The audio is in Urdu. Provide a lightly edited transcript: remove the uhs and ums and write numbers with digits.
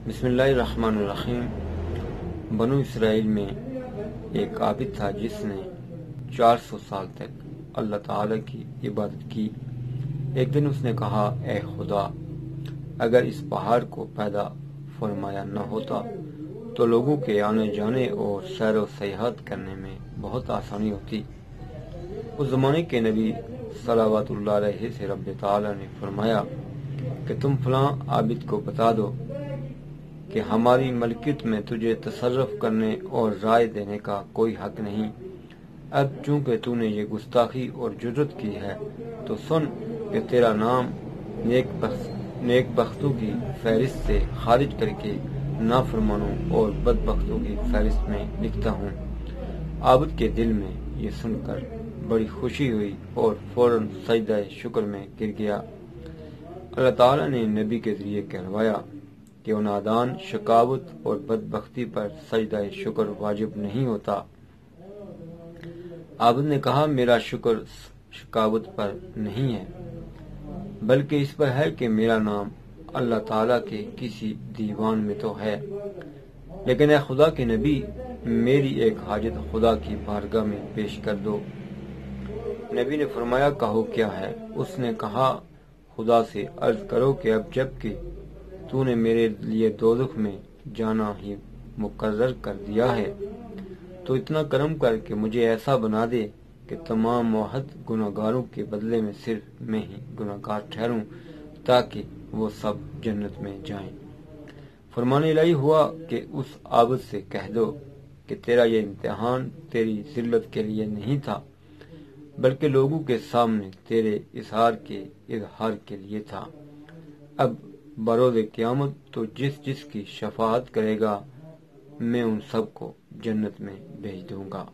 بسم اللہ الرحمن الرحیم۔ بنو اسرائیل میں ایک عابد تھا جس نے 400 سال تک اللہ تعالی کی عبادت کی۔ ایک دن اس نے کہا، اے خدا، اگر اس پہاڑ کو پیدا فرمایا نہ ہوتا تو لوگوں کے آنے جانے اور سیر و سیاحت کرنے میں بہت آسانی ہوتی۔ اس زمانے کے نبی صلوات اللہ علیہ سے رب تعالی نے فرمایا کہ تم فلاں عابد کو بتا دو کہ ہماری ملکیت میں تجھے تصرف کرنے اور رائے دینے کا کوئی حق نہیں۔ اب چونکہ تو نے یہ گستاخی اور جرت کی ہے تو سن کہ تیرا نام نیک بختوں کی فہرست سے خارج کر کے نافرمانوں اور بدبختوں کی فہرست میں لکھتا ہوں۔ عابد کے دل میں یہ سن کر بڑی خوشی ہوئی اور فوراً سجدہ شکر میں گر گیا۔ اللہ تعالیٰ نے نبی کے ذریعے کہلوایا کہ وہ نادان شقاوت اور بدبختی پر سجدہ شکر واجب نہیں ہوتا۔ عابد نے کہا، میرا شکر شقاوت پر نہیں ہے، بلکہ اس پر ہے کہ میرا نام اللہ تعالیٰ کے کسی دیوان میں تو ہے۔ لیکن اے خدا کے نبی، میری ایک حاجت خدا کی بارگاہ میں پیش کر دو۔ نبی نے فرمایا، کہو کیا ہے؟ اس نے کہا، خدا سے عرض کرو کہ اب جب کہ تو نے میرے لیے دوزخ میں جانا ہی مقرر کر دیا ہے تو اتنا کرم کر کے مجھے ایسا بنا دے کہ تمام موحد گناہگاروں کے بدلے میں صرف میں ہی گناہگار ٹھہروں تاکہ وہ سب جنت میں جائیں۔ فرمان الہی ہوا کہ اس عابد سے کہہ دو کہ تیرا یہ امتحان تیری ذلت کے لیے نہیں تھا، بلکہ لوگوں کے سامنے تیرے اظہار کے لیے تھا۔ اب بروز قیامت تو جس کی شفاعت کرے گا میں ان سب کو جنت میں بھیج دوں گا۔